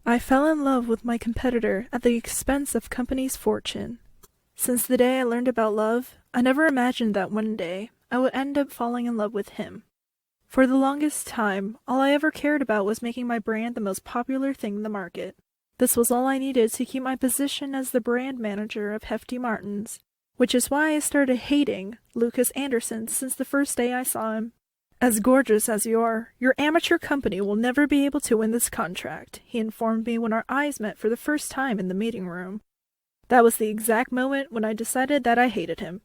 I fell in love with my competitor at the expense of company's fortune. Since the day I learned about love, I never imagined that one day I would end up falling in love with him. For the longest time, all I ever cared about was making my brand the most popular thing in the market. This was all I needed to keep my position as the brand manager of Hefty Martins, which is why I started hating Lucas Anderson since the first day I saw him. "As gorgeous as you are, your amateur company will never be able to win this contract," he informed me when our eyes met for the first time in the meeting room. That was the exact moment when I decided that I hated him.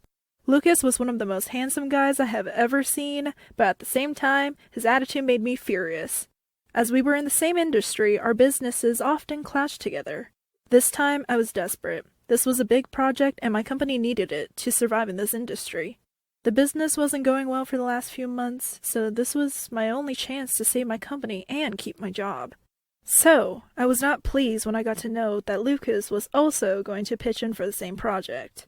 Lucas was one of the most handsome guys I have ever seen, but at the same time, his attitude made me furious. As we were in the same industry, our businesses often clashed together. This time, I was desperate. This was a big project, and my company needed it to survive in this industry. The business wasn't going well for the last few months, so this was my only chance to save my company and keep my job. So, I was not pleased when I got to know that Lucas was also going to pitch in for the same project.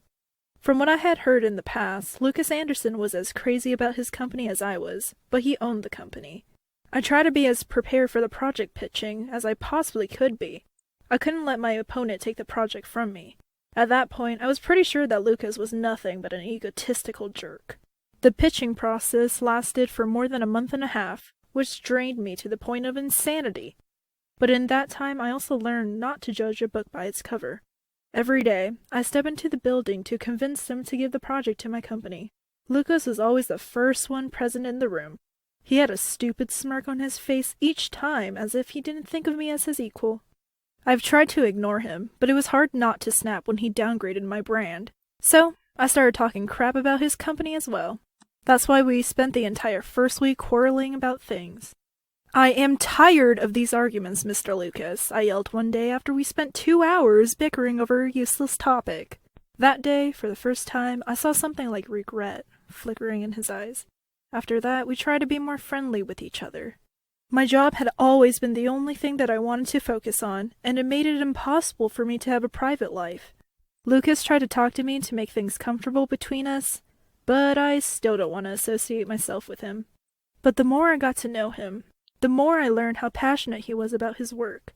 From what I had heard in the past, Lucas Anderson was as crazy about his company as I was, but he owned the company. I tried to be as prepared for the project pitching as I possibly could be. I couldn't let my opponent take the project from me. At that point, I was pretty sure that Lucas was nothing but an egotistical jerk. The pitching process lasted for more than a month and a half, which drained me to the point of insanity. But in that time, I also learned not to judge a book by its cover. Every day, I step into the building to convince them to give the project to my company. Lucas was always the first one present in the room. He had a stupid smirk on his face each time, as if he didn't think of me as his equal. I've tried to ignore him, but it was hard not to snap when he downgraded my brand. So, I started talking crap about his company as well. That's why we spent the entire first week quarreling about things. "I am tired of these arguments, Mr. Lucas," I yelled one day after we spent 2 hours bickering over a useless topic. That day, for the first time, I saw something like regret flickering in his eyes. After that, we tried to be more friendly with each other. My job had always been the only thing that I wanted to focus on, and it made it impossible for me to have a private life. Lucas tried to talk to me to make things comfortable between us, but I still don't want to associate myself with him. But the more I got to know him, the more I learned how passionate he was about his work.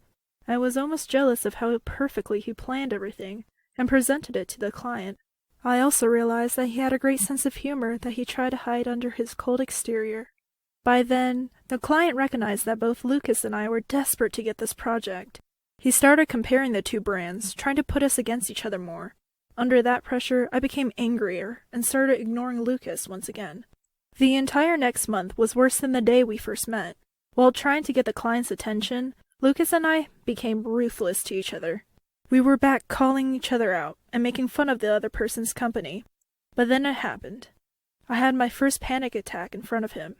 I was almost jealous of how perfectly he planned everything and presented it to the client. I also realized that he had a great sense of humor that he tried to hide under his cold exterior. By then, the client recognized that both Lucas and I were desperate to get this project. He started comparing the two brands, trying to put us against each other more. Under that pressure, I became angrier and started ignoring Lucas once again. The entire next month was worse than the day we first met. While trying to get the client's attention, Lucas and I became ruthless to each other. We were back calling each other out and making fun of the other person's company. But then it happened. I had my first panic attack in front of him.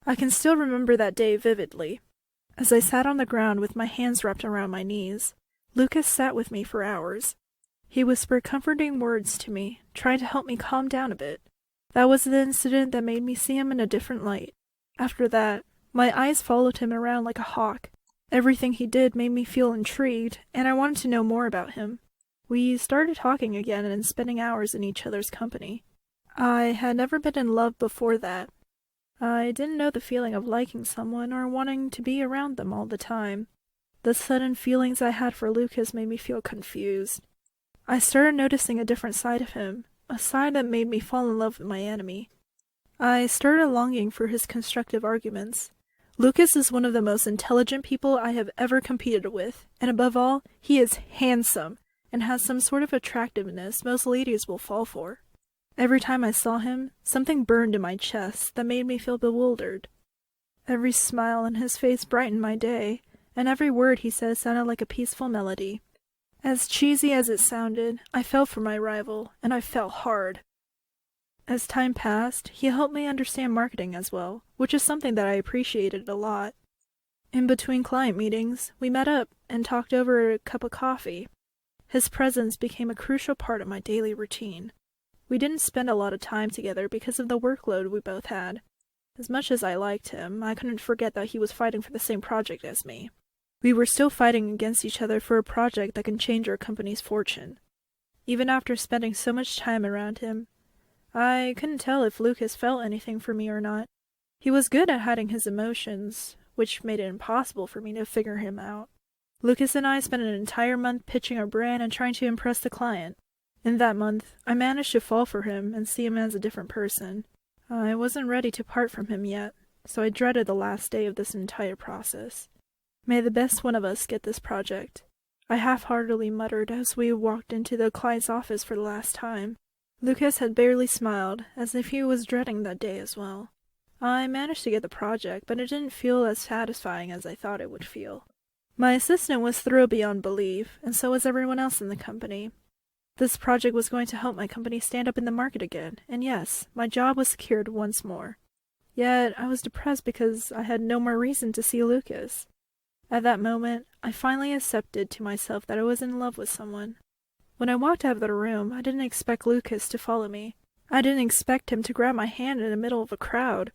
I can still remember that day vividly. As I sat on the ground with my hands wrapped around my knees, Lucas sat with me for hours. He whispered comforting words to me, trying to help me calm down a bit. That was the incident that made me see him in a different light. After that, my eyes followed him around like a hawk. Everything he did made me feel intrigued, and I wanted to know more about him. We started talking again and spending hours in each other's company. I had never been in love before that. I didn't know the feeling of liking someone or wanting to be around them all the time. The sudden feelings I had for Lucas made me feel confused. I started noticing a different side of him, a side that made me fall in love with my enemy. I started longing for his constructive arguments. Lucas is one of the most intelligent people I have ever competed with, and above all, he is handsome and has some sort of attractiveness most ladies will fall for. Every time I saw him, something burned in my chest that made me feel bewildered. Every smile on his face brightened my day, and every word he said sounded like a peaceful melody. As cheesy as it sounded, I fell for my rival, and I fell hard. As time passed, he helped me understand marketing as well, which is something that I appreciated a lot. In between client meetings, we met up and talked over a cup of coffee. His presence became a crucial part of my daily routine. We didn't spend a lot of time together because of the workload we both had. As much as I liked him, I couldn't forget that he was fighting for the same project as me. We were still fighting against each other for a project that can change our company's fortune. Even after spending so much time around him, I couldn't tell if Lucas felt anything for me or not. He was good at hiding his emotions, which made it impossible for me to figure him out. Lucas and I spent an entire month pitching our brand and trying to impress the client. In that month, I managed to fall for him and see him as a different person. I wasn't ready to part from him yet, so I dreaded the last day of this entire process. May the best one of us get this project, I half-heartedly muttered as we walked into the client's office for the last time. Lucas had barely smiled, as if he was dreading that day as well. I managed to get the project, but it didn't feel as satisfying as I thought it would feel. My assistant was thrilled beyond belief, and so was everyone else in the company. This project was going to help my company stand up in the market again, and yes, my job was secured once more. Yet, I was depressed because I had no more reason to see Lucas. At that moment, I finally accepted to myself that I was in love with someone. When I walked out of the room, I didn't expect Lucas to follow me. I didn't expect him to grab my hand in the middle of a crowd.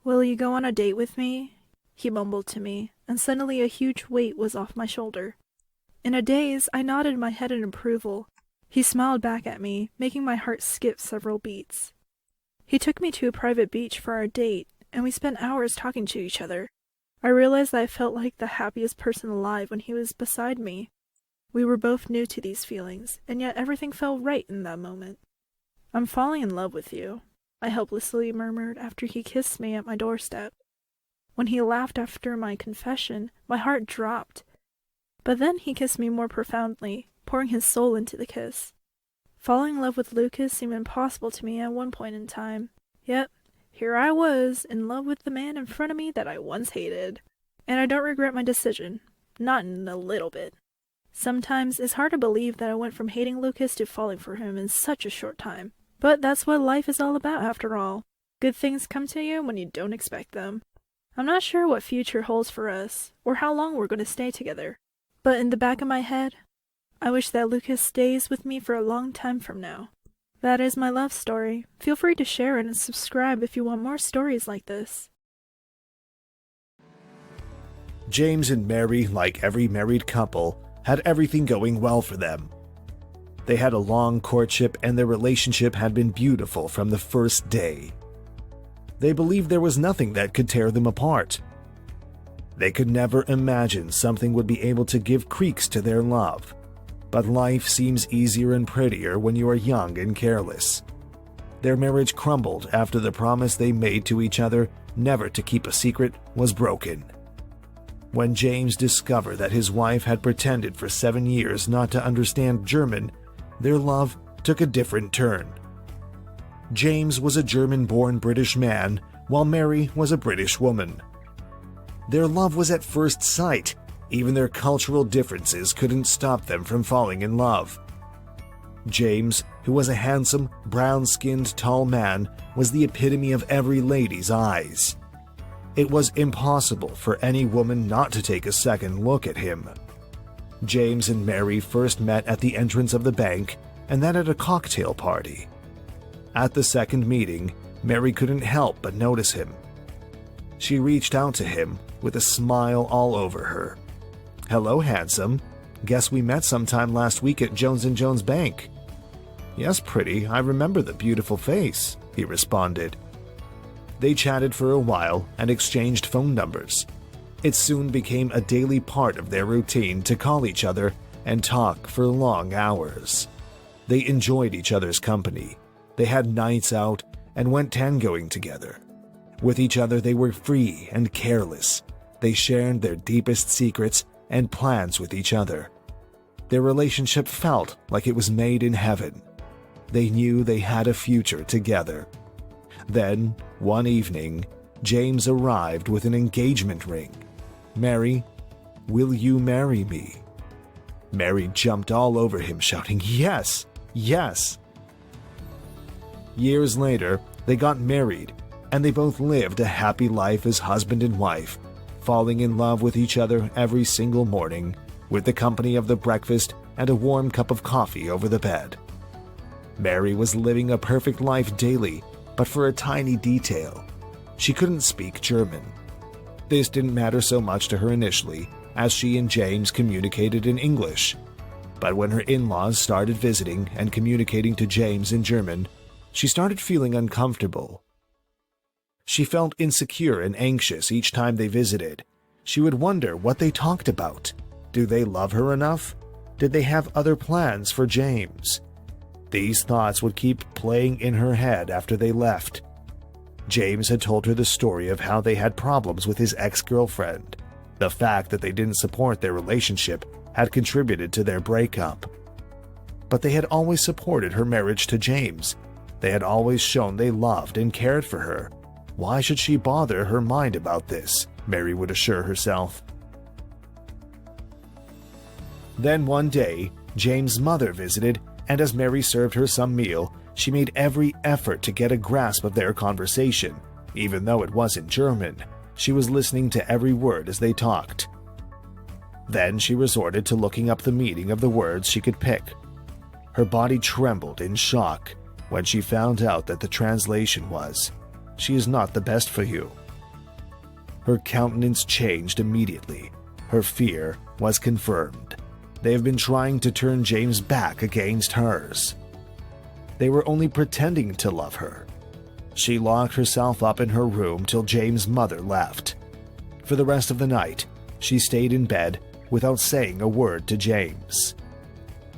"Will you go on a date with me?" he mumbled to me, and suddenly a huge weight was off my shoulder. In a daze, I nodded my head in approval. He smiled back at me, making my heart skip several beats. He took me to a private beach for our date, and we spent hours talking to each other. I realized that I felt like the happiest person alive when he was beside me. We were both new to these feelings, and yet everything felt right in that moment. "I'm falling in love with you," I helplessly murmured after he kissed me at my doorstep. When he laughed after my confession, my heart dropped. But then he kissed me more profoundly, pouring his soul into the kiss. Falling in love with Lucas seemed impossible to me at one point in time. Yet, here I was, in love with the man in front of me that I once hated. And I don't regret my decision. Not in a little bit. Sometimes it's hard to believe that I went from hating Lucas to falling for him in such a short time. But that's what life is all about after all. Good things come to you when you don't expect them. I'm not sure what future holds for us, or how long we're going to stay together. But in the back of my head, I wish that Lucas stays with me for a long time from now. That is my love story. Feel free to share it and subscribe if you want more stories like this. James and Mary, like every married couple, had everything going well for them. They had a long courtship and their relationship had been beautiful from the first day. They believed there was nothing that could tear them apart. They could never imagine something would be able to give creaks to their love. But life seems easier and prettier when you are young and careless. Their marriage crumbled after the promise they made to each other never to keep a secret was broken. When James discovered that his wife had pretended for 7 years not to understand German, their love took a different turn. James was a German-born British man, while Mary was a British woman. Their love was at first sight. Even their cultural differences couldn't stop them from falling in love. James, who was a handsome, brown-skinned, tall man, was the epitome of every lady's eyes. It was impossible for any woman not to take a second look at him. James and Mary first met at the entrance of the bank, and then at a cocktail party. At the second meeting, Mary couldn't help but notice him. She reached out to him with a smile all over her. "Hello, handsome. Guess we met sometime last week at Jones & Jones Bank." "Yes, pretty, I remember the beautiful face," he responded. They chatted for a while and exchanged phone numbers. It soon became a daily part of their routine to call each other and talk for long hours. They enjoyed each other's company. They had nights out and went tangoing together. With each other they were free and careless. They shared their deepest secrets and plans with each other. Their relationship felt like it was made in heaven. They knew they had a future together. Then, one evening, James arrived with an engagement ring. "Mary, will you marry me?" Mary jumped all over him, shouting, "Yes, yes!" Years later, they got married, and they both lived a happy life as husband and wife, falling in love with each other every single morning, with the company of the breakfast and a warm cup of coffee over the bed. Mary was living a perfect life daily, but for a tiny detail. She couldn't speak German. This didn't matter so much to her initially, as she and James communicated in English. But when her in-laws started visiting and communicating to James in German, she started feeling uncomfortable. She felt insecure and anxious each time they visited. She would wonder what they talked about. Do they love her enough? Did they have other plans for James? These thoughts would keep playing in her head after they left. James had told her the story of how they had problems with his ex-girlfriend. The fact that they didn't support their relationship had contributed to their breakup. But they had always supported her marriage to James. They had always shown they loved and cared for her. Why should she bother her mind about this? Mary would assure herself. Then one day, James' mother visited, and as Mary served her some meal, she made every effort to get a grasp of their conversation. Even though it was in German, she was listening to every word as they talked. Then she resorted to looking up the meaning of the words she could pick. Her body trembled in shock when she found out that the translation was, "She is not the best for you." Her countenance changed immediately. Her fear was confirmed. They have been trying to turn James' back against hers. They were only pretending to love her. She locked herself up in her room till James' mother left. For the rest of the night, she stayed in bed without saying a word to James.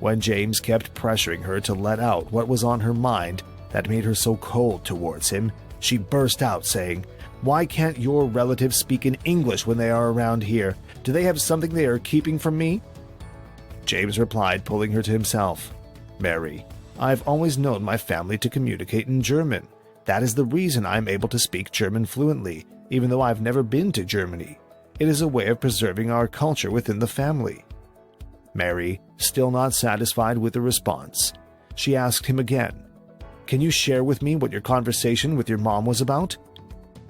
When James kept pressuring her to let out what was on her mind that made her so cold towards him, she burst out saying, "Why can't your relatives speak in English when they are around here? Do they have something they are keeping from me?" James replied, pulling her to himself, "Mary, I've always known my family to communicate in German. That is the reason I'm able to speak German fluently, even though I've never been to Germany. It is a way of preserving our culture within the family." Mary, still not satisfied with the response, she asked him again, "Can you share with me what your conversation with your mom was about?"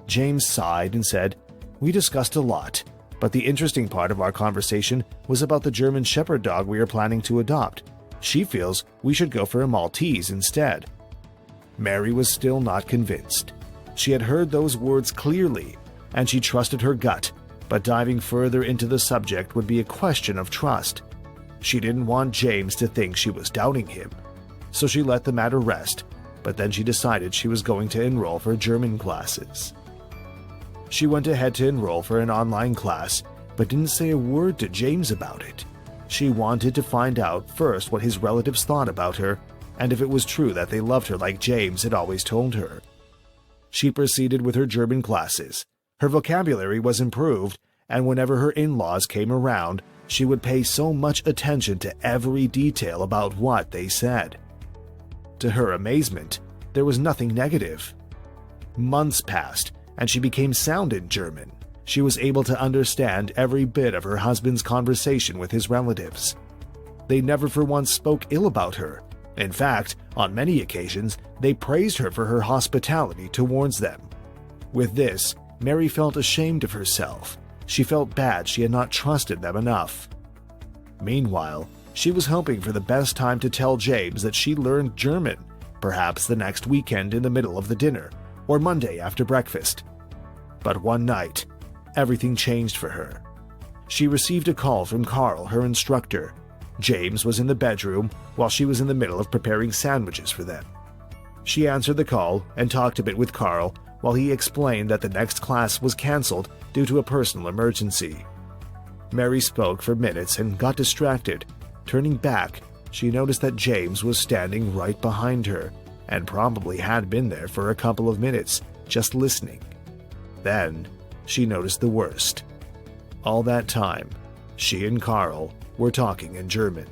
James sighed and said, "We discussed a lot, but the interesting part of our conversation was about the German Shepherd dog we are planning to adopt. She feels we should go for a Maltese instead." Mary was still not convinced. She had heard those words clearly, and she trusted her gut, but diving further into the subject would be a question of trust. She didn't want James to think she was doubting him, so she let the matter rest, but then she decided she was going to enroll for German classes. She went ahead to enroll for an online class, but didn't say a word to James about it. She wanted to find out first what his relatives thought about her, and if it was true that they loved her like James had always told her. She proceeded with her German classes. Her vocabulary was improved, and whenever her in-laws came around, she would pay so much attention to every detail about what they said. To her amazement, there was nothing negative. Months passed, and she became sound in German. She was able to understand every bit of her husband's conversation with his relatives. They never for once spoke ill about her. In fact, on many occasions, they praised her for her hospitality towards them. With this, Mary felt ashamed of herself. She felt bad she had not trusted them enough. Meanwhile, she was hoping for the best time to tell James that she learned German, perhaps the next weekend in the middle of the dinner, or Monday after breakfast. But one night, everything changed for her. She received a call from Carl, her instructor. James was in the bedroom while she was in the middle of preparing sandwiches for them. She answered the call and talked a bit with Carl while he explained that the next class was cancelled due to a personal emergency. Mary spoke for minutes and got distracted. Turning back, she noticed that James was standing right behind her and probably had been there for a couple of minutes, just listening. Then, she noticed the worst. All that time, she and Carl were talking in German.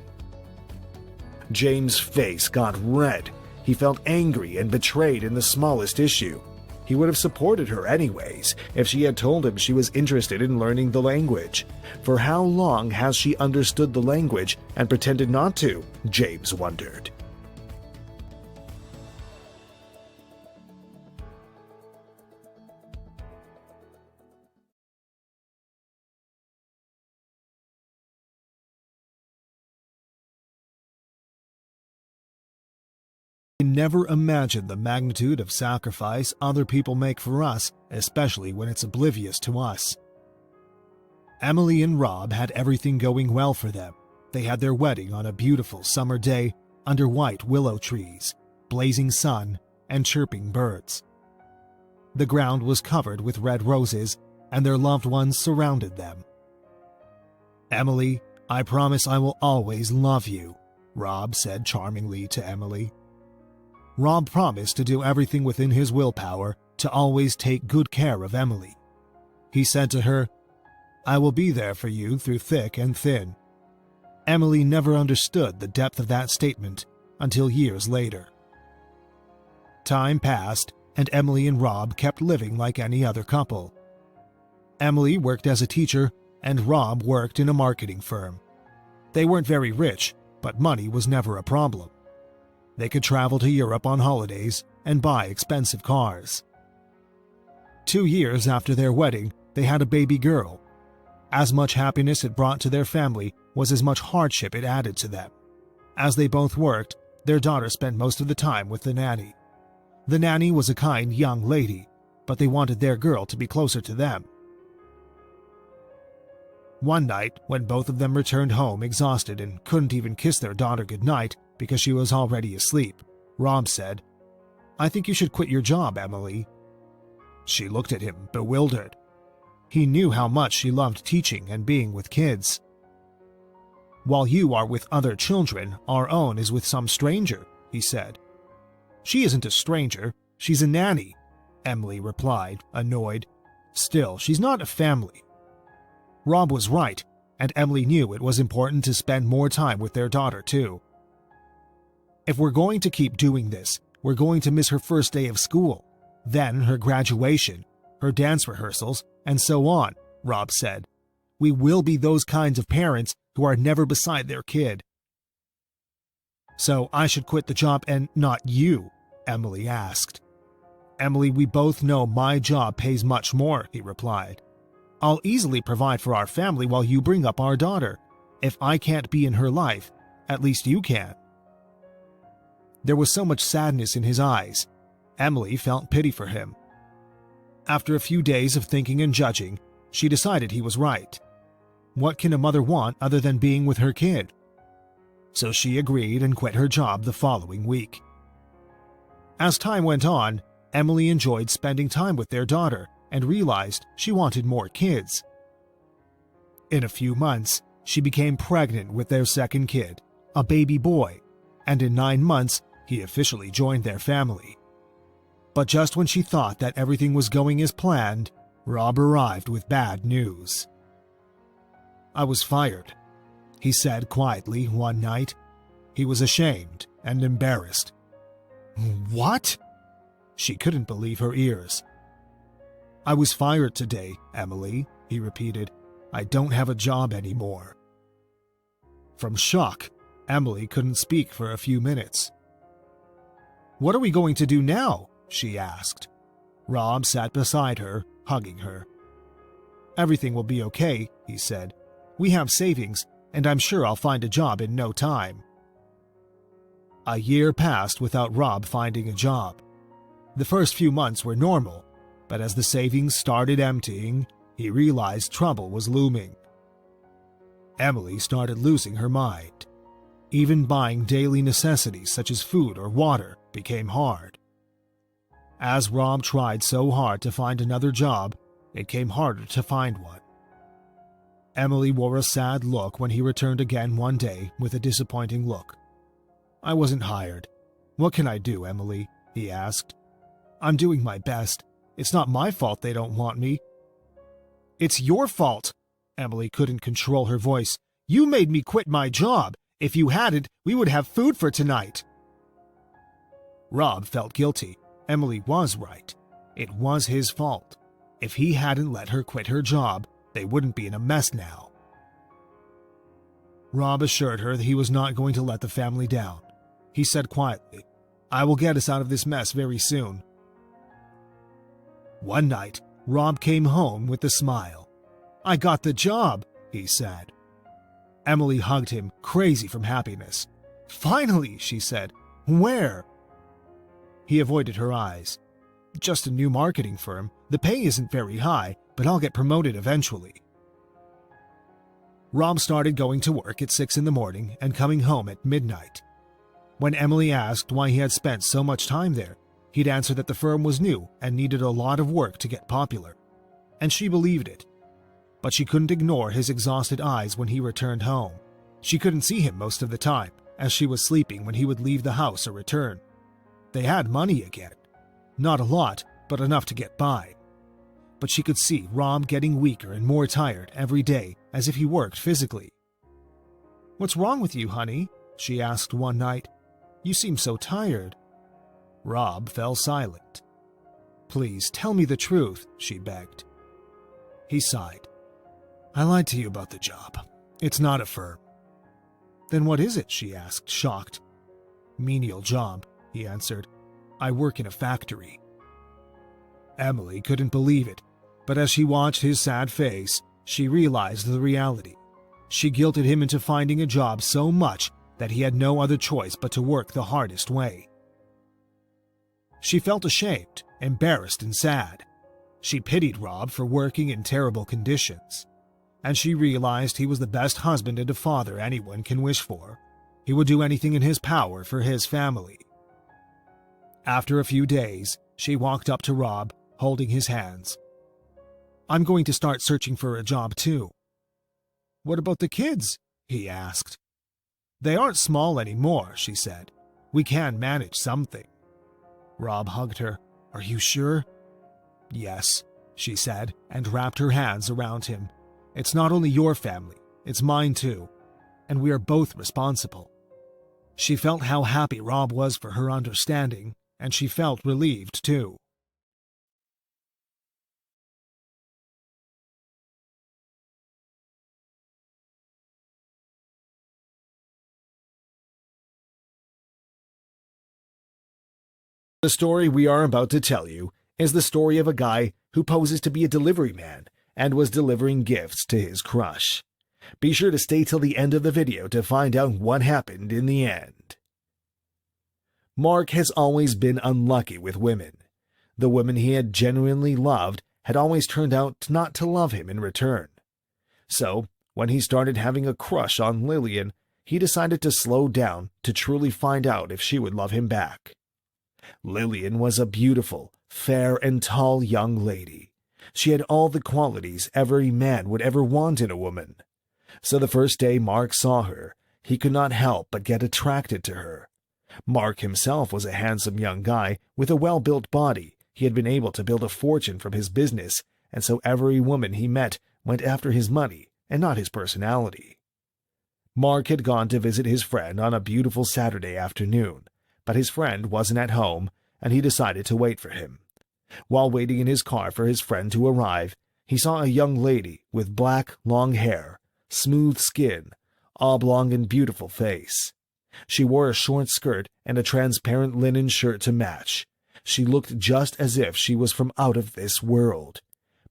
James' face got red. He felt angry and betrayed in the smallest issue. He would have supported her anyways if she had told him she was interested in learning the language. For how long has she understood the language and pretended not to? James wondered. We never imagine the magnitude of sacrifice other people make for us, especially when it's oblivious to us. Emily and Rob had everything going well for them. They had their wedding on a beautiful summer day under white willow trees, blazing sun, and chirping birds. The ground was covered with red roses, and their loved ones surrounded them. Emily, "I promise I will always love you," Rob said charmingly to Emily. Rob promised to do everything within his willpower to always take good care of Emily. He said to her, "I will be there for you through thick and thin." Emily never understood the depth of that statement until years later. Time passed, and Emily and Rob kept living like any other couple. Emily worked as a teacher, and Rob worked in a marketing firm. They weren't very rich, but money was never a problem. They could travel to Europe on holidays and buy expensive cars. 2 years after their wedding, they had a baby girl. As much happiness it brought to their family was as much hardship it added to them. As they both worked, their daughter spent most of the time with the nanny. The nanny was a kind young lady, but they wanted their girl to be closer to them. One night, when both of them returned home exhausted and couldn't even kiss their daughter goodnight because she was already asleep, Rob said, "I think you should quit your job, Emily." She looked at him, bewildered. He knew how much she loved teaching and being with kids. "While you are with other children, our own is with some stranger," he said. "She isn't a stranger, she's a nanny," Emily replied, annoyed. "Still, she's not a family." Rob was right, and Emily knew it was important to spend more time with their daughter too. "If we're going to keep doing this, we're going to miss her first day of school, then her graduation, her dance rehearsals, and so on," Rob said. "We will be those kinds of parents who are never beside their kid." "So I should quit the job and not you?" Emily asked. "Emily, we both know my job pays much more," he replied. "I'll easily provide for our family while you bring up our daughter. If I can't be in her life, at least you can." There was so much sadness in his eyes. Emily felt pity for him. After a few days of thinking and judging, she decided he was right. What can a mother want other than being with her kid? So she agreed and quit her job the following week. As time went on, Emily enjoyed spending time with their daughter and realized she wanted more kids. In a few months, she became pregnant with their second kid, a baby boy, and in 9 months, he officially joined their family. But just when she thought that everything was going as planned, Rob arrived with bad news. "I was fired," he said quietly one night. He was ashamed and embarrassed. "What?" She couldn't believe her ears. "I was fired today, Emily," he repeated. "I don't have a job anymore." From shock, Emily couldn't speak for a few minutes. "What are we going to do now?" she asked. Rob sat beside her, hugging her. "Everything will be okay," he said. "We have savings, and I'm sure I'll find a job in no time." A year passed without Rob finding a job. The first few months were normal, but as the savings started emptying, he realized trouble was looming. Emily started losing her mind. Even buying daily necessities such as food or water became hard. As Rob tried so hard to find another job, it came harder to find one. Emily wore a sad look when he returned again one day with a disappointing look. "I wasn't hired. What can I do, Emily?" he asked. "I'm doing my best. It's not my fault they don't want me." "It's your fault!" Emily couldn't control her voice. "You made me quit my job. If you hadn't, we would have food for tonight." Rob felt guilty. Emily was right. It was his fault. If he hadn't let her quit her job, they wouldn't be in a mess now. Rob assured her that he was not going to let the family down. He said quietly, "I will get us out of this mess very soon." One night, Rob came home with a smile. "I got the job," he said. Emily hugged him, crazy from happiness. "Finally," she said. "Where?" He avoided her eyes. "Just a new marketing firm. The pay isn't very high, but I'll get promoted eventually." Rob started going to work at 6 in the morning and coming home at midnight. When Emily asked why he had spent so much time there, he'd answer that the firm was new and needed a lot of work to get popular. And she believed it. but she couldn't ignore his exhausted eyes when he returned home. She couldn't see him most of the time, as she was sleeping when he would leave the house or return. They had money again. Not a lot, but enough to get by. But she could see Rob getting weaker and more tired every day, as if he worked physically. "What's wrong with you, honey?" she asked one night. "You seem so tired." Rob fell silent. "Please, tell me the truth," she begged. He sighed. "I lied to you about the job. It's not a firm." "Then what is it?" she asked, shocked. "Menial job," he answered. "I work in a factory." Emily couldn't believe it, but as she watched his sad face, she realized the reality. She guilted him into finding a job so much that he had no other choice but to work the hardest way. She felt ashamed, embarrassed, and sad. She pitied Rob for working in terrible conditions, and she realized he was the best husband and a father anyone can wish for. He would do anything in his power for his family. After a few days, she walked up to Rob, holding his hands. "I'm going to start searching for a job too." "What about the kids?" he asked. "They aren't small anymore," she said. "We can manage something." Rob hugged her. "Are you sure?" "Yes," she said, and wrapped her hands around him. "It's not only your family, it's mine too, and we are both responsible." She felt how happy Rob was for her understanding, and she felt relieved too. The story we are about to tell you is the story of a guy who poses to be a delivery man and was delivering gifts to his crush. Be sure to stay till the end of the video to find out what happened in the end. Mark has always been unlucky with women. The women he had genuinely loved had always turned out not to love him in return. So, when he started having a crush on Lillian, he decided to slow down to truly find out if she would love him back. Lillian was a beautiful, fair, and tall young lady. She had all the qualities every man would ever want in a woman. So the first day Mark saw her, he could not help but get attracted to her. Mark himself was a handsome young guy with a well-built body. He had been able to build a fortune from his business, and so every woman he met went after his money and not his personality. Mark had gone to visit his friend on a beautiful Saturday afternoon, but his friend wasn't at home, and he decided to wait for him. While waiting in his car for his friend to arrive, he saw a young lady with black, long hair, smooth skin, oblong and beautiful face. She wore a short skirt and a transparent linen shirt to match. She looked just as if she was from out of this world.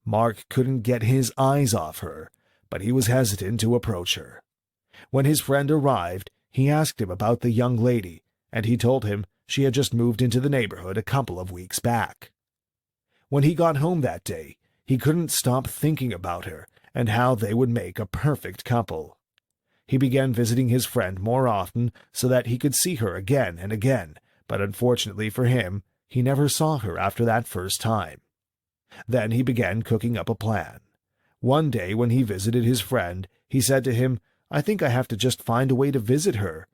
Mark couldn't get his eyes off her, but he was hesitant to approach her. When his friend arrived, he asked him about the young lady, and he told him she had just moved into the neighborhood a couple of weeks back. When he got home that day, he couldn't stop thinking about her and how they would make a perfect couple. He began visiting his friend more often so that he could see her again and again, but unfortunately for him, he never saw her after that first time. Then he began cooking up a plan. One day when he visited his friend, he said to him, "I think I have to just find a way to visit her."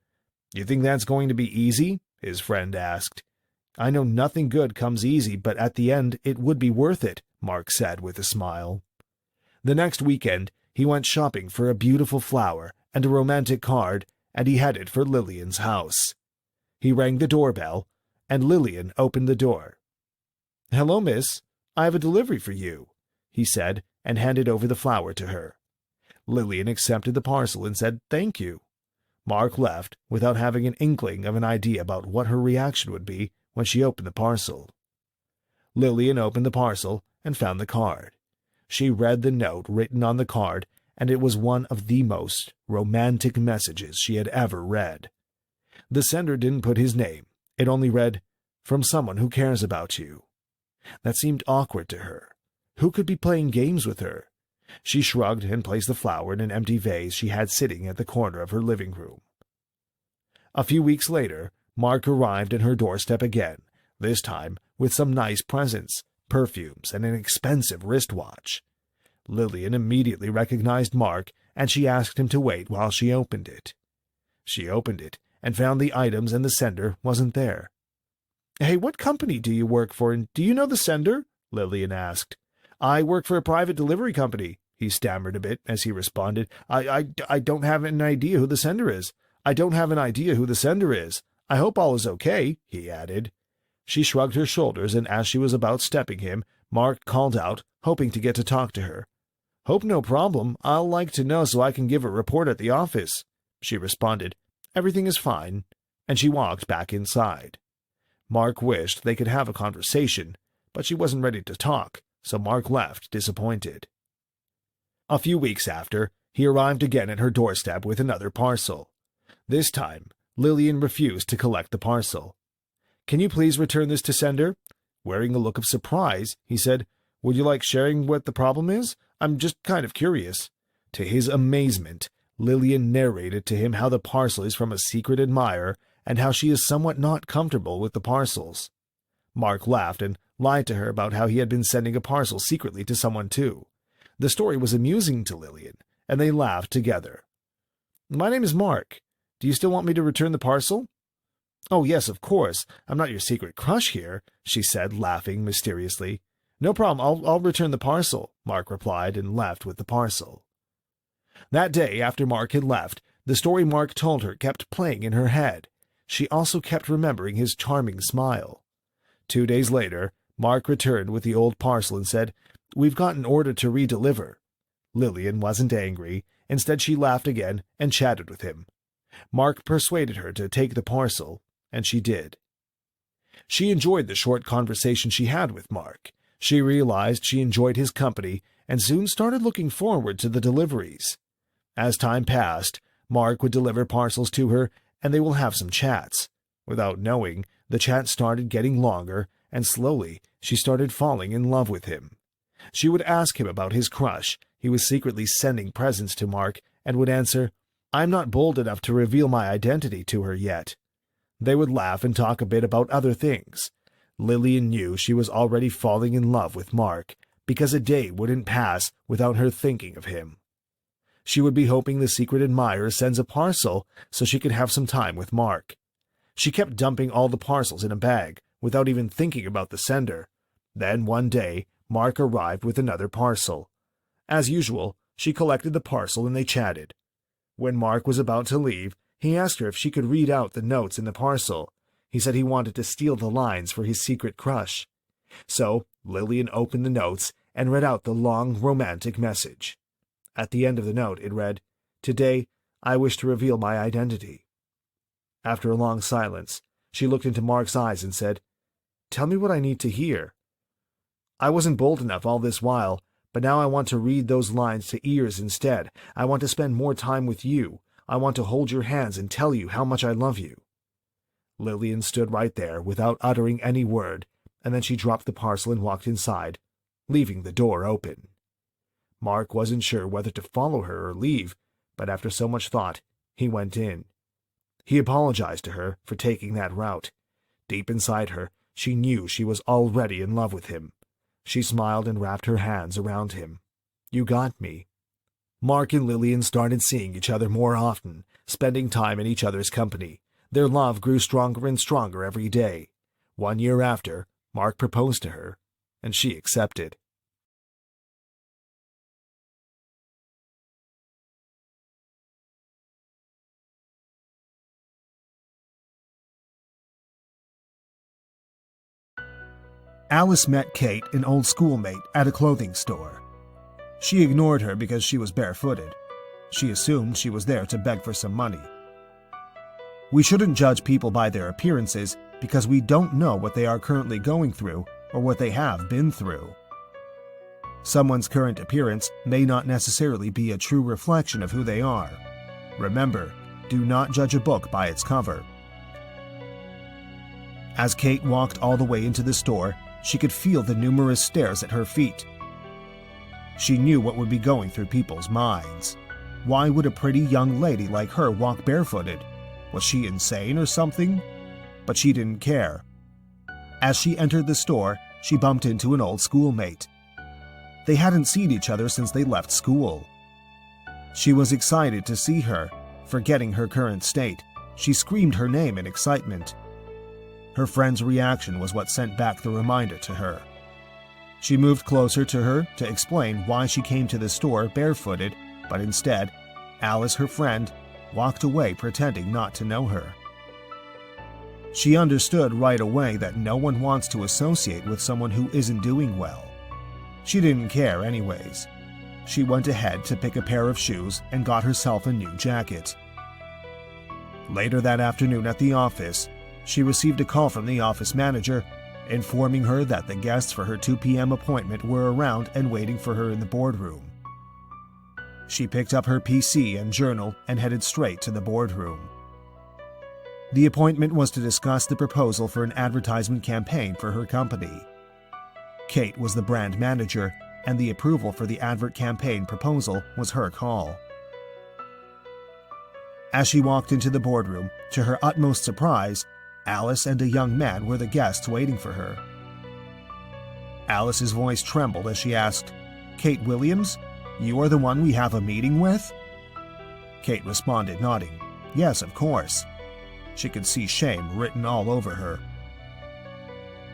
"You think that's going to be easy?" his friend asked. "I know nothing good comes easy, but at the end it would be worth it," Mark said with a smile. The next weekend, he went shopping for a beautiful flower and a romantic card, and he headed for Lillian's house. He rang the doorbell, and Lillian opened the door. "Hello, miss. I have a delivery for you," he said, and handed over the flower to her. Lillian accepted the parcel and said thank you. Mark left without having an inkling of an idea about what her reaction would be when she opened the parcel. Lillian opened the parcel and found the card. She read the note written on the card, and it was one of the most romantic messages she had ever read. The sender didn't put his name. It only read, "From someone who cares about you." That seemed awkward to her. Who could be playing games with her? She shrugged and placed the flower in an empty vase she had sitting at the corner of her living room. A few weeks later, Mark arrived at her doorstep again, this time with some nice presents, perfumes, and an expensive wristwatch. Lillian immediately recognized Mark, and she asked him to wait while she opened it. She opened it and found the items, and the sender wasn't there. "Hey, what company do you work for, and do you know the sender?" Lillian asked. "I work for a private delivery company," he stammered a bit as he responded. I don't have an idea who the sender is. I don't have an idea who the sender is. I hope all is okay," he added. She shrugged her shoulders, and as she was about stepping him, Mark called out, hoping to get to talk to her. "Hope no problem. I'll like to know so I can give a report at the office." She responded, "Everything is fine," and she walked back inside. Mark wished they could have a conversation, but she wasn't ready to talk, so Mark left disappointed. A few weeks after, he arrived again at her doorstep with another parcel. This time, Lillian refused to collect the parcel. "Can you please return this to sender?" Wearing a look of surprise, he said, "Would you like sharing what the problem is? I'm just kind of curious." To his amazement, Lillian narrated to him how the parcel is from a secret admirer and how she is somewhat not comfortable with the parcels. Mark laughed and lied to her about how he had been sending a parcel secretly to someone too. The story was amusing to Lillian, and they laughed together. "My name is Mark. Do you still want me to return the parcel?" "Oh, yes, of course. I'm not your secret crush here," she said, laughing mysteriously. "No problem. I'll return the parcel," Mark replied, and left with the parcel. That day, after Mark had left, the story Mark told her kept playing in her head. She also kept remembering his charming smile. 2 days later, Mark returned with the old parcel and said, "We've got an order to redeliver." Lillian wasn't angry. Instead, she laughed again and chatted with him. Mark persuaded her to take the parcel, and she did. She enjoyed the short conversation she had with Mark. She realized she enjoyed his company and soon started looking forward to the deliveries. As time passed, Mark would deliver parcels to her, and they will have some chats. Without knowing, the chats started getting longer, and slowly she started falling in love with him. She would ask him about his crush. He was secretly sending presents to Mark and would answer, "I'm not bold enough to reveal my identity to her yet." They would laugh and talk a bit about other things. Lillian knew she was already falling in love with Mark, because a day wouldn't pass without her thinking of him. She would be hoping the secret admirer sends a parcel so she could have some time with Mark. She kept dumping all the parcels in a bag, without even thinking about the sender. Then one day, Mark arrived with another parcel. As usual, she collected the parcel and they chatted. When Mark was about to leave, he asked her if she could read out the notes in the parcel. He said he wanted to steal the lines for his secret crush. So Lillian opened the notes and read out the long, romantic message. At the end of the note, it read, "Today, I wish to reveal my identity." After a long silence, she looked into Mark's eyes and said, "Tell me what I need to hear." "I wasn't bold enough all this while, but now I want to read those lines to ears instead. I want to spend more time with you. I want to hold your hands and tell you how much I love you." Lillian stood right there without uttering any word, and then she dropped the parcel and walked inside, leaving the door open. Mark wasn't sure whether to follow her or leave, but after so much thought, he went in. He apologized to her for taking that route. Deep inside her, she knew she was already in love with him. She smiled and wrapped her hands around him. "You got me." Mark and Lillian started seeing each other more often, spending time in each other's company. Their love grew stronger and stronger every day. 1 year after, Mark proposed to her, and she accepted. Alice met Kate, an old schoolmate, at a clothing store. She ignored her because she was barefooted. She assumed she was there to beg for some money. We shouldn't judge people by their appearances because we don't know what they are currently going through or what they have been through. Someone's current appearance may not necessarily be a true reflection of who they are. Remember, do not judge a book by its cover. As Kate walked all the way into the store, she could feel the numerous stares at her feet. She knew what would be going through people's minds. Why would a pretty young lady like her walk barefooted? Was she insane or something? But she didn't care. As she entered the store, she bumped into an old schoolmate. They hadn't seen each other since they left school. She was excited to see her. Forgetting her current state, she screamed her name in excitement. Her friend's reaction was what sent back the reminder to her. She moved closer to her to explain why she came to the store barefooted, but instead, Alice, her friend, walked away pretending not to know her. She understood right away that no one wants to associate with someone who isn't doing well. She didn't care anyways. She went ahead to pick a pair of shoes and got herself a new jacket. Later that afternoon at the office, she received a call from the office manager informing her that the guests for her 2 p.m. appointment were around and waiting for her in the boardroom. She picked up her PC and journal and headed straight to the boardroom. The appointment was to discuss the proposal for an advertisement campaign for her company. Kate was the brand manager, and the approval for the advert campaign proposal was her call. As she walked into the boardroom, to her utmost surprise, Alice and a young man were the guests waiting for her. Alice's voice trembled as she asked, "Kate Williams? You are the one we have a meeting with?" Kate responded, nodding. Yes, of course. She could see shame written all over her.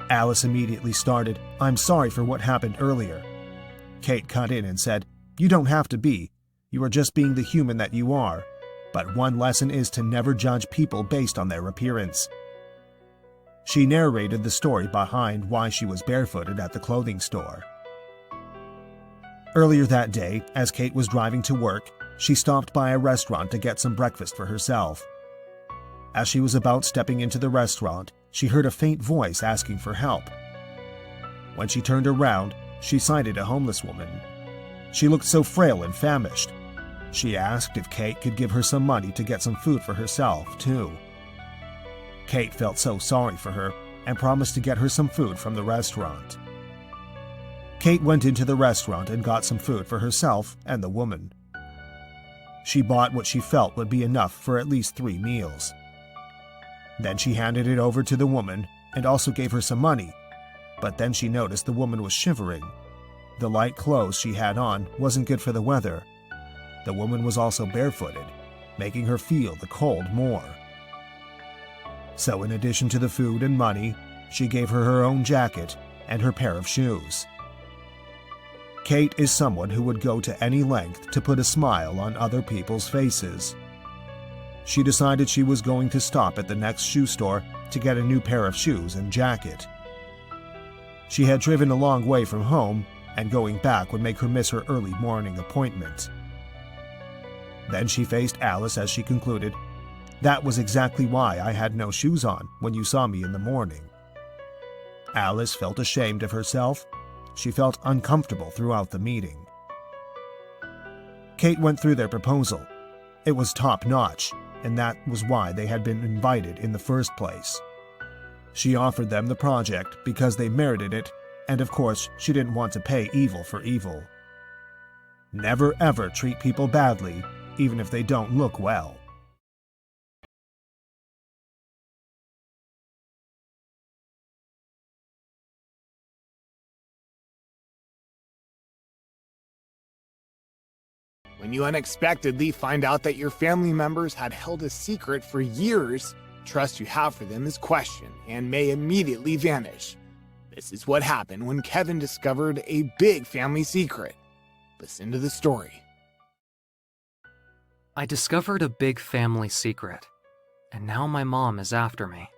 Alice immediately started, "I'm sorry for what happened earlier." Kate cut in and said, "You don't have to be. You are just being the human that you are. But one lesson is to never judge people based on their appearance." She narrated the story behind why she was barefooted at the clothing store. Earlier that day, as Kate was driving to work, she stopped by a restaurant to get some breakfast for herself. As she was about stepping into the restaurant, she heard a faint voice asking for help. When she turned around, she sighted a homeless woman. She looked so frail and famished. She asked if Kate could give her some money to get some food for herself, too. Kate felt so sorry for her and promised to get her some food from the restaurant. Kate went into the restaurant and got some food for herself and the woman. She bought what she felt would be enough for at least 3 meals. Then she handed it over to the woman and also gave her some money, but then she noticed the woman was shivering. The light clothes she had on wasn't good for the weather. The woman was also barefooted, making her feel the cold more. So in addition to the food and money, she gave her her own jacket and her pair of shoes. Kate is someone who would go to any length to put a smile on other people's faces. She decided she was going to stop at the next shoe store to get a new pair of shoes and jacket. She had driven a long way from home, and going back would make her miss her early morning appointment. Then she faced Alice as she concluded, "That was exactly why I had no shoes on when you saw me in the morning." Alice felt ashamed of herself. She felt uncomfortable throughout the meeting. Kate went through their proposal. It was top-notch, and that was why they had been invited in the first place. She offered them the project because they merited it, and of course she didn't want to pay evil for evil. Never ever treat people badly, even if they don't look well. When you unexpectedly find out that your family members had held a secret for years, trust you have for them is questioned and may immediately vanish. This is what happened when Kevin discovered a big family secret. Listen to the story. I discovered a big family secret, and now my mom is after me.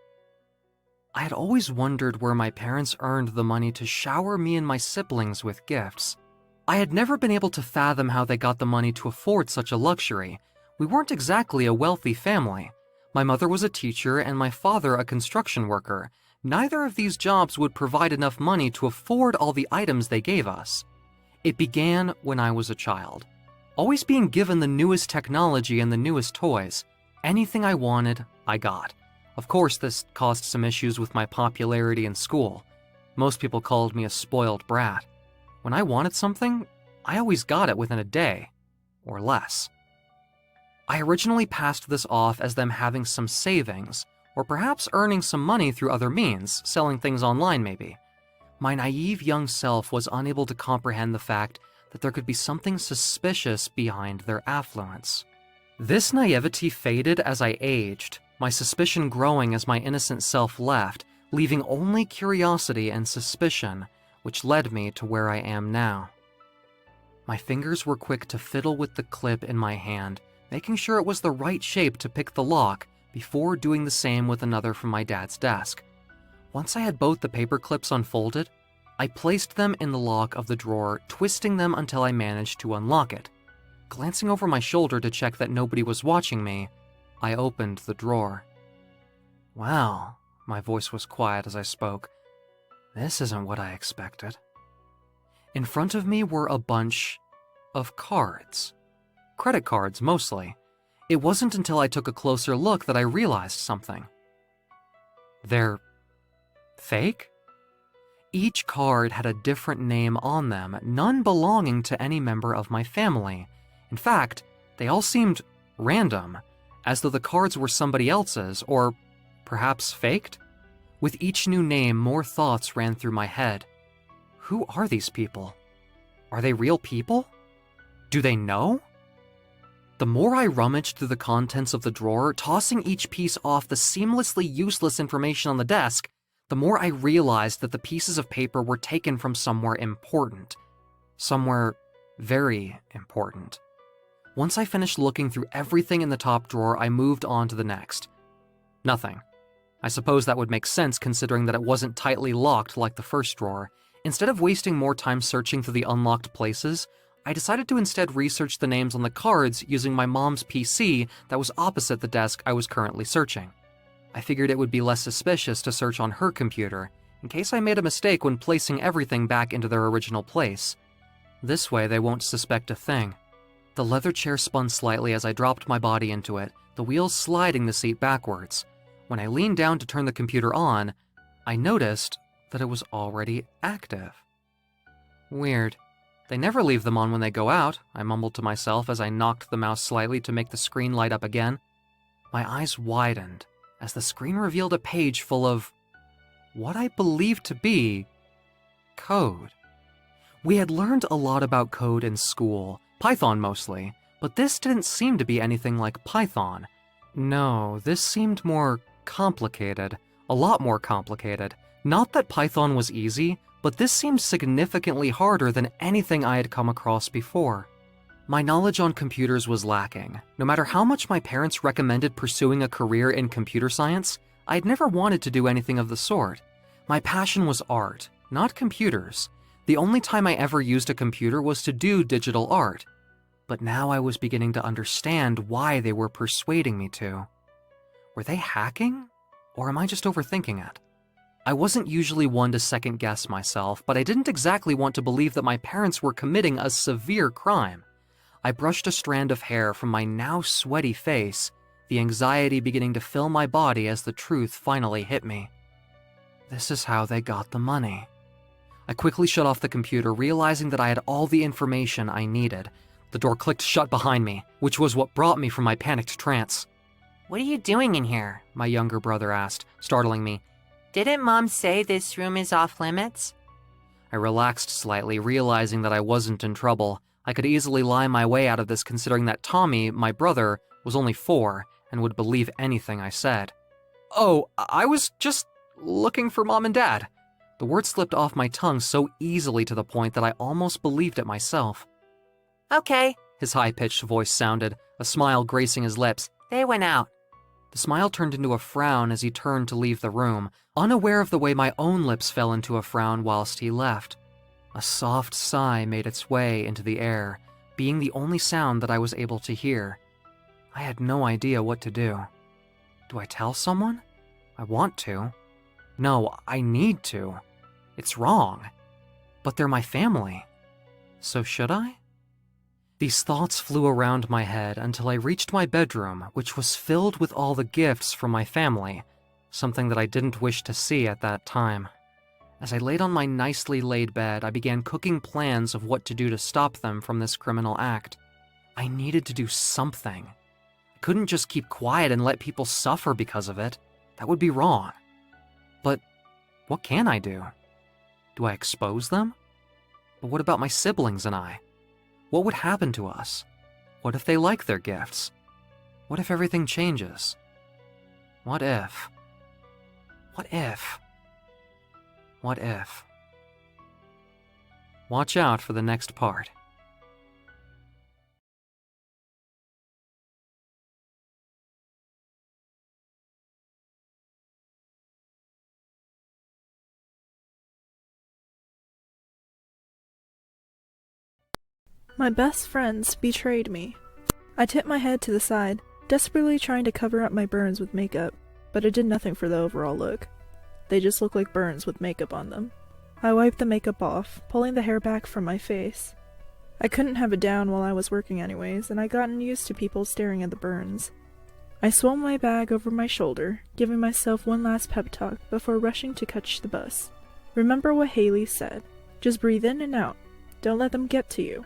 I had always wondered where my parents earned the money to shower me and my siblings with gifts. I had never been able to fathom how they got the money to afford such a luxury. We weren't exactly a wealthy family. My mother was a teacher and my father a construction worker. Neither of these jobs would provide enough money to afford all the items they gave us. It began when I was a child. Always being given the newest technology and the newest toys. Anything I wanted, I got. Of course, this caused some issues with my popularity in school. Most people called me a spoiled brat. When I wanted something, I always got it within a day, or less. I originally passed this off as them having some savings, or perhaps earning some money through other means, selling things online maybe. My naive young self was unable to comprehend the fact that there could be something suspicious behind their affluence. This naivety faded as I aged, my suspicion growing as my innocent self left, leaving only curiosity and suspicion, which led me to where I am now. My fingers were quick to fiddle with the clip in my hand, making sure it was the right shape to pick the lock before doing the same with another from my dad's desk. Once I had both the paper clips unfolded, I placed them in the lock of the drawer, twisting them until I managed to unlock it. Glancing over my shoulder to check that nobody was watching me, I opened the drawer. Well, my voice was quiet as I spoke. This isn't what I expected. In front of me were a bunch of cards. Credit cards, mostly. It wasn't until I took a closer look that I realized something. They're fake? Each card had a different name on them, none belonging to any member of my family. In fact, they all seemed random, as though the cards were somebody else's, or perhaps faked? With each new name, more thoughts ran through my head. Who are these people? Are they real people? Do they know? The more I rummaged through the contents of the drawer, tossing each piece off the seamlessly useless information on the desk, the more I realized that the pieces of paper were taken from somewhere important. Somewhere very important. Once I finished looking through everything in the top drawer, I moved on to the next. Nothing. I suppose that would make sense considering that it wasn't tightly locked like the first drawer. Instead of wasting more time searching through the unlocked places, I decided to instead research the names on the cards using my mom's PC that was opposite the desk I was currently searching. I figured it would be less suspicious to search on her computer, in case I made a mistake when placing everything back into their original place. This way they won't suspect a thing. The leather chair spun slightly as I dropped my body into it, the wheels sliding the seat backwards. When I leaned down to turn the computer on, I noticed that it was already active. Weird. They never leave them on when they go out, I mumbled to myself as I knocked the mouse slightly to make the screen light up again. My eyes widened as the screen revealed a page full of what I believed to be code. We had learned a lot about code in school, Python mostly, but this didn't seem to be anything like Python. No, this seemed more complicated, a lot more complicated. Not that Python was easy, but this seemed significantly harder than anything I had come across before. My knowledge on computers was lacking. No matter how much my parents recommended pursuing a career in computer science, I'd never wanted to do anything of the sort. My passion was art, not computers. The only time I ever used a computer was to do digital art. But now I was beginning to understand why they were persuading me to. Were they hacking? Or am I just overthinking it? I wasn't usually one to second-guess myself, but I didn't exactly want to believe that my parents were committing a severe crime. I brushed a strand of hair from my now sweaty face, the anxiety beginning to fill my body as the truth finally hit me. This is how they got the money. I quickly shut off the computer, realizing that I had all the information I needed. The door clicked shut behind me, which was what brought me from my panicked trance. "What are you doing in here?" my younger brother asked, startling me. "Didn't Mom say this room is off limits?" I relaxed slightly, realizing that I wasn't in trouble. I could easily lie my way out of this considering that Tommy, my brother, was only 4 and would believe anything I said. "Oh, I was just looking for Mom and Dad." The word slipped off my tongue so easily to the point that I almost believed it myself. "Okay," his high-pitched voice sounded, a smile gracing his lips. "They went out." The smile turned into a frown as he turned to leave the room, unaware of the way my own lips fell into a frown whilst he left. A soft sigh made its way into the air, being the only sound that I was able to hear. I had no idea what to do. Do I tell someone? I want to. No, I need to. It's wrong. But they're my family. So should I? These thoughts flew around my head until I reached my bedroom, which was filled with all the gifts from my family, something that I didn't wish to see at that time. As I laid on my nicely laid bed, I began cooking plans of what to do to stop them from this criminal act. I needed to do something. I couldn't just keep quiet and let people suffer because of it. That would be wrong. But what can I do? Do I expose them? But what about my siblings and I? What would happen to us? What if they like their gifts? What if everything changes? What if? What if? What if? Watch out for the next part. My best friends betrayed me. I tipped my head to the side, desperately trying to cover up my burns with makeup, but it did nothing for the overall look. They just looked like burns with makeup on them. I wiped the makeup off, pulling the hair back from my face. I couldn't have it down while I was working anyways, and I'd gotten used to people staring at the burns. I swung my bag over my shoulder, giving myself one last pep talk before rushing to catch the bus. Remember what Haley said. Just breathe in and out. Don't let them get to you.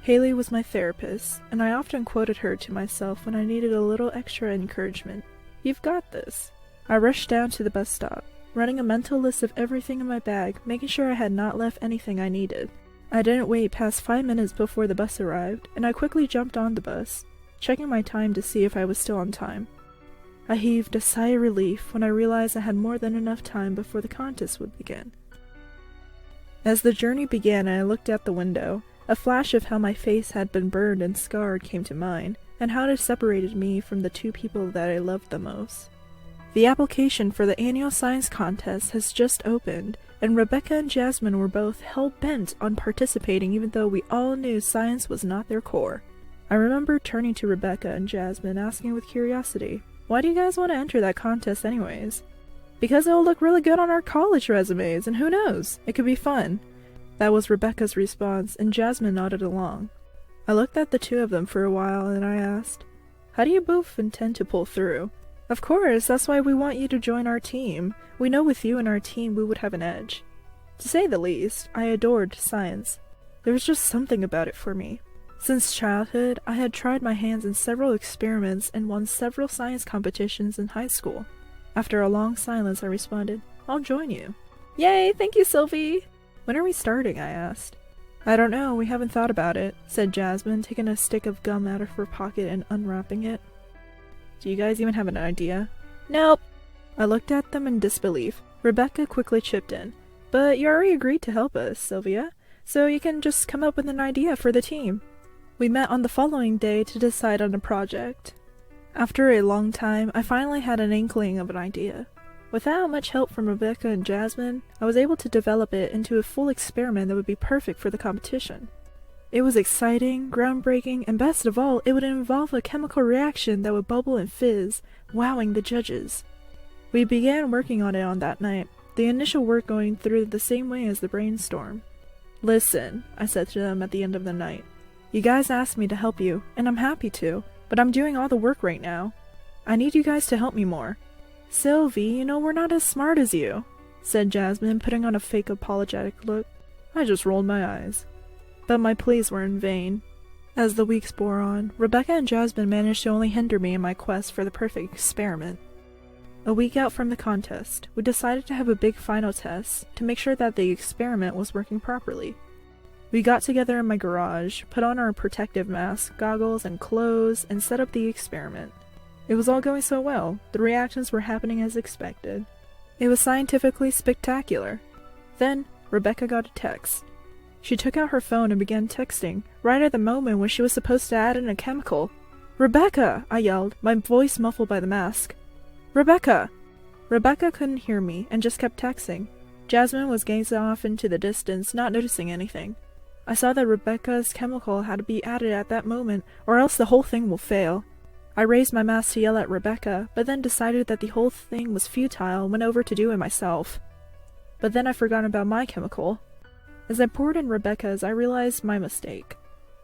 Haley was my therapist, and I often quoted her to myself when I needed a little extra encouragement. You've got this. I rushed down to the bus stop, running a mental list of everything in my bag, making sure I had not left anything I needed. I didn't wait past 5 minutes before the bus arrived, and I quickly jumped on the bus, checking my time to see if I was still on time. I heaved a sigh of relief when I realized I had more than enough time before the contest would begin. As the journey began and I looked out the window, a flash of how my face had been burned and scarred came to mind, and how it had separated me from the two people that I loved the most. The application for the annual science contest has just opened, and Rebecca and Jasmine were both hell-bent on participating even though we all knew science was not their core. I remember turning to Rebecca and Jasmine asking with curiosity, "Why do you guys want to enter that contest anyways?" "Because it'll look really good on our college resumes, and who knows, it could be fun." That was Rebecca's response, and Jasmine nodded along. I looked at the two of them for a while, and I asked, "How do you both intend to pull through?" "Of course, that's why we want you to join our team. We know with you and our team we would have an edge." To say the least, I adored science. There was just something about it for me. Since childhood, I had tried my hands in several experiments and won several science competitions in high school. After a long silence, I responded, "I'll join you." "Yay, thank you, Sylvie!" "When are we starting?" I asked. "I don't know, we haven't thought about it," said Jasmine, taking a stick of gum out of her pocket and unwrapping it. "Do you guys even have an idea?" "Nope." I looked at them in disbelief. Rebecca quickly chipped in. "But you already agreed to help us, Sylvia, so you can just come up with an idea for the team." We met on the following day to decide on a project. After a long time, I finally had an inkling of an idea. Without much help from Rebecca and Jasmine, I was able to develop it into a full experiment that would be perfect for the competition. It was exciting, groundbreaking, and best of all, it would involve a chemical reaction that would bubble and fizz, wowing the judges. We began working on it on that night, the initial work going through the same way as the brainstorm. "Listen," I said to them at the end of the night. "You guys asked me to help you, and I'm happy to, but I'm doing all the work right now. I need you guys to help me more." "Sylvie, you know we're not as smart as you," said Jasmine, putting on a fake apologetic look. I just rolled my eyes. But my pleas were in vain. As the weeks bore on, Rebecca and Jasmine managed to only hinder me in my quest for the perfect experiment. A week out from the contest, we decided to have a big final test to make sure that the experiment was working properly. We got together in my garage, put on our protective masks, goggles, and clothes, and set up the experiment. It was all going so well, the reactions were happening as expected. It was scientifically spectacular. Then, Rebecca got a text. She took out her phone and began texting, right at the moment when she was supposed to add in a chemical. "Rebecca!" I yelled, my voice muffled by the mask. "Rebecca!" Rebecca couldn't hear me and just kept texting. Jasmine was gazing off into the distance, not noticing anything. I saw that Rebecca's chemical had to be added at that moment, or else the whole thing will fail. I raised my mask to yell at Rebecca, but then decided that the whole thing was futile and went over to do it myself. But then I forgot about my chemical. As I poured in Rebecca's, I realized my mistake.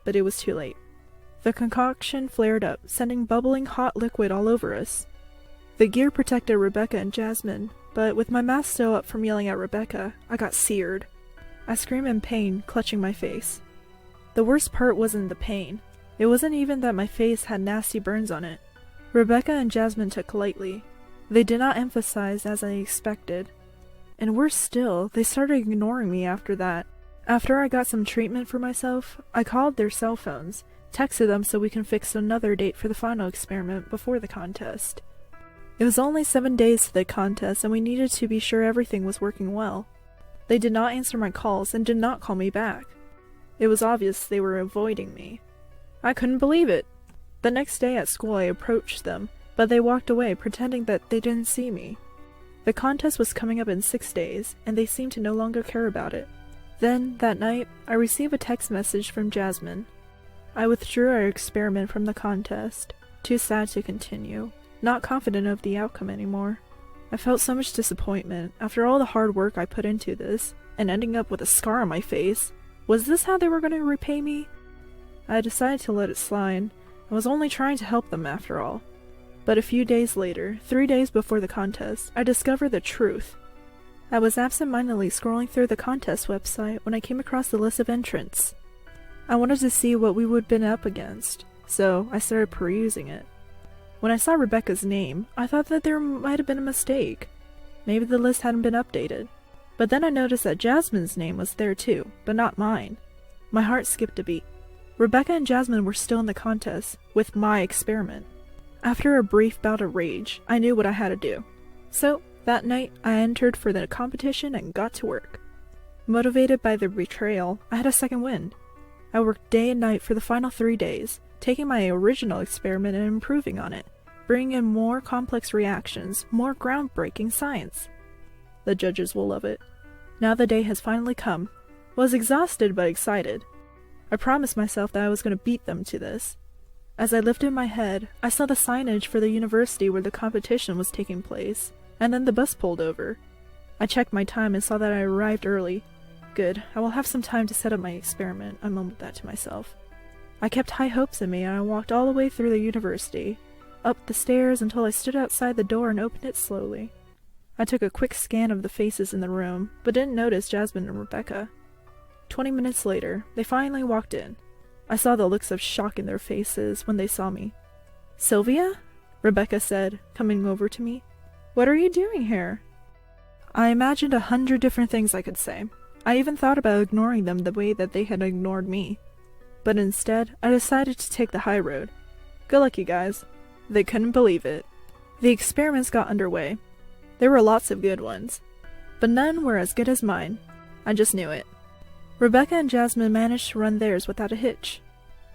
But it was too late. The concoction flared up, sending bubbling hot liquid all over us. The gear protected Rebecca and Jasmine, but with my mask still up from yelling at Rebecca, I got seared. I screamed in pain, clutching my face. The worst part wasn't the pain. It wasn't even that my face had nasty burns on it. Rebecca and Jasmine took lightly. They did not emphasize as I expected. And worse still, they started ignoring me after that. After I got some treatment for myself, I called their cell phones, texted them so we can fix another date for the final experiment before the contest. It was only 7 days to the contest and we needed to be sure everything was working well. They did not answer my calls and did not call me back. It was obvious they were avoiding me. I couldn't believe it. The next day at school I approached them, but they walked away pretending that they didn't see me. The contest was coming up in 6 days, and they seemed to no longer care about it. Then, that night, I received a text message from Jasmine. I withdrew our experiment from the contest, too sad to continue, not confident of the outcome anymore. I felt so much disappointment after all the hard work I put into this, and ending up with a scar on my face. Was this how they were going to repay me? I decided to let it slide. I was only trying to help them after all. But a few days later, 3 days before the contest, I discovered the truth. I was absent-mindedly scrolling through the contest website when I came across the list of entrants. I wanted to see what we would have been up against, so I started perusing it. When I saw Rebecca's name, I thought that there might have been a mistake. Maybe the list hadn't been updated. But then I noticed that Jasmine's name was there too, but not mine. My heart skipped a beat. Rebecca and Jasmine were still in the contest, with my experiment. After a brief bout of rage, I knew what I had to do. So, that night, I entered for the competition and got to work. Motivated by the betrayal, I had a second wind. I worked day and night for the final 3 days, taking my original experiment and improving on it, bringing in more complex reactions, more groundbreaking science. The judges will love it. Now the day has finally come. I was exhausted but excited. I promised myself that I was going to beat them to this. As I lifted my head, I saw the signage for the university where the competition was taking place, and then the bus pulled over. I checked my time and saw that I arrived early. Good, I will have some time to set up my experiment, I mumbled that to myself. I kept high hopes in me and I walked all the way through the university, up the stairs until I stood outside the door and opened it slowly. I took a quick scan of the faces in the room, but didn't notice Jasmine and Rebecca. 20 minutes later, they finally walked in. I saw the looks of shock in their faces when they saw me. "Sylvia?" Rebecca said, coming over to me. "What are you doing here?" I imagined 100 different things I could say. I even thought about ignoring them the way that they had ignored me. But instead, I decided to take the high road. Good luck, you guys. They couldn't believe it. The experiments got underway. There were lots of good ones, but none were as good as mine. I just knew it. Rebecca and Jasmine managed to run theirs without a hitch.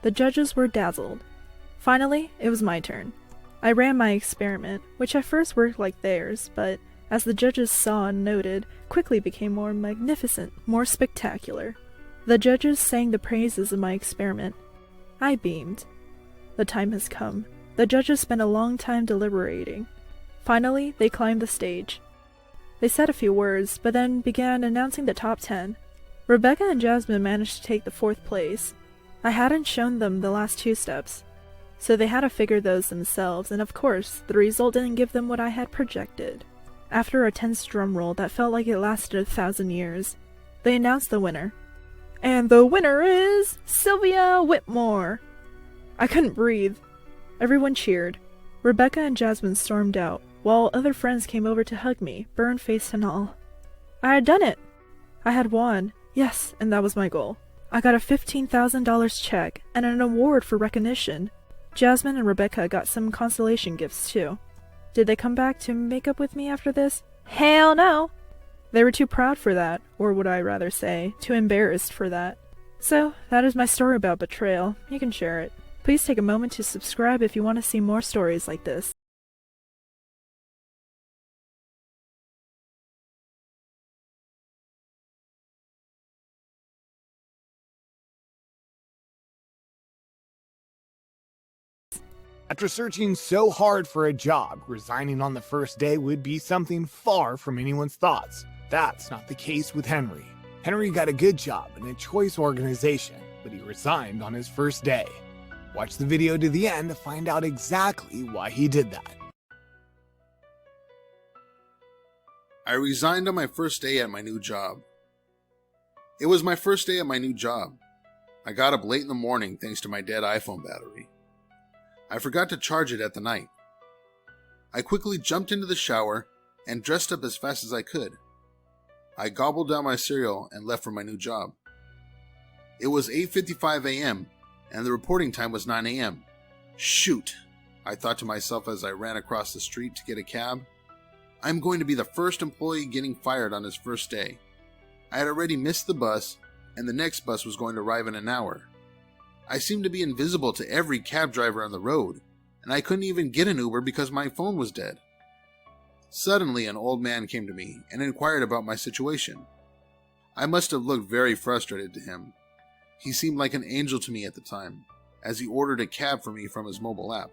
The judges were dazzled. Finally, it was my turn. I ran my experiment, which at first worked like theirs, but as the judges saw and noted, quickly became more magnificent, more spectacular. The judges sang the praises of my experiment. I beamed. The time has come. The judges spent a long time deliberating. Finally, they climbed the stage. They said a few words, but then began announcing the top 10. Rebecca and Jasmine managed to take the 4th place. I hadn't shown them the last 2 steps, so they had to figure those themselves, and of course, the result didn't give them what I had projected. After a tense drum roll that felt like it lasted 1,000 years, they announced the winner. And the winner is Sylvia Whitmore! I couldn't breathe. Everyone cheered. Rebecca and Jasmine stormed out, while other friends came over to hug me, burned face and all. I had done it! I had won. Yes, and that was my goal. I got a $15,000 check and an award for recognition. Jasmine and Rebecca got some consolation gifts too. Did they come back to make up with me after this? Hell no! They were too proud for that, or would I rather say, too embarrassed for that. So, that is my story about betrayal. You can share it. Please take a moment to subscribe if you want to see more stories like this. After searching so hard for a job, resigning on the first day would be something far from anyone's thoughts. That's not the case with Henry. Henry got a good job in a choice organization, but he resigned on his first day. Watch the video to the end to find out exactly why he did that. I resigned on my first day at my new job. It was my first day at my new job. I got up late in the morning thanks to my dead iPhone battery. I forgot to charge it at the night. I quickly jumped into the shower and dressed up as fast as I could. I gobbled down my cereal and left for my new job. It was 8:55 a.m. and the reporting time was 9 a.m. Shoot, I thought to myself as I ran across the street to get a cab. I'm going to be the first employee getting fired on his first day. I had already missed the bus, and the next bus was going to arrive in an hour. I seemed to be invisible to every cab driver on the road, and I couldn't even get an Uber because my phone was dead. Suddenly, an old man came to me and inquired about my situation. I must have looked very frustrated to him. He seemed like an angel to me at the time, as he ordered a cab for me from his mobile app.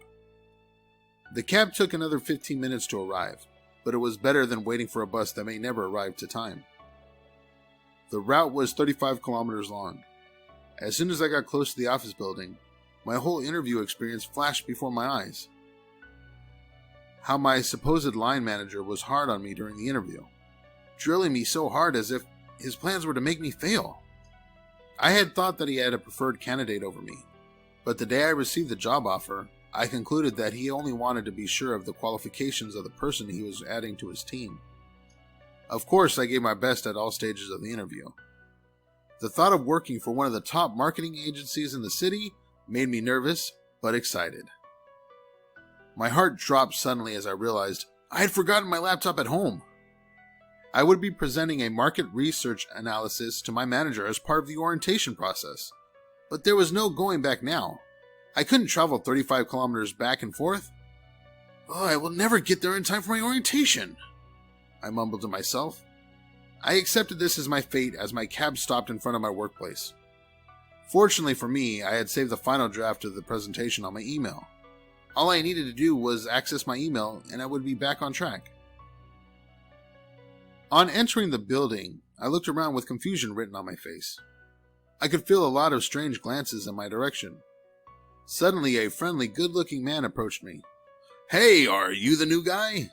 The cab took another 15 minutes to arrive, but it was better than waiting for a bus that may never arrive to time. The route was 35 kilometers long. As soon as I got close to the office building, my whole interview experience flashed before my eyes. How my supposed line manager was hard on me during the interview, drilling me so hard as if his plans were to make me fail. I had thought that he had a preferred candidate over me, but the day I received the job offer, I concluded that he only wanted to be sure of the qualifications of the person he was adding to his team. Of course, I gave my best at all stages of the interview. The thought of working for one of the top marketing agencies in the city made me nervous, but excited. My heart dropped suddenly as I realized I had forgotten my laptop at home. I would be presenting a market research analysis to my manager as part of the orientation process, but there was no going back now. I couldn't travel 35 kilometers back and forth. Oh, I will never get there in time for my orientation, I mumbled to myself. I accepted this as my fate as my cab stopped in front of my workplace. Fortunately for me, I had saved the final draft of the presentation on my email. All I needed to do was access my email and I would be back on track. On entering the building, I looked around with confusion written on my face. I could feel a lot of strange glances in my direction. Suddenly, a friendly, good-looking man approached me. "Hey, are you the new guy?"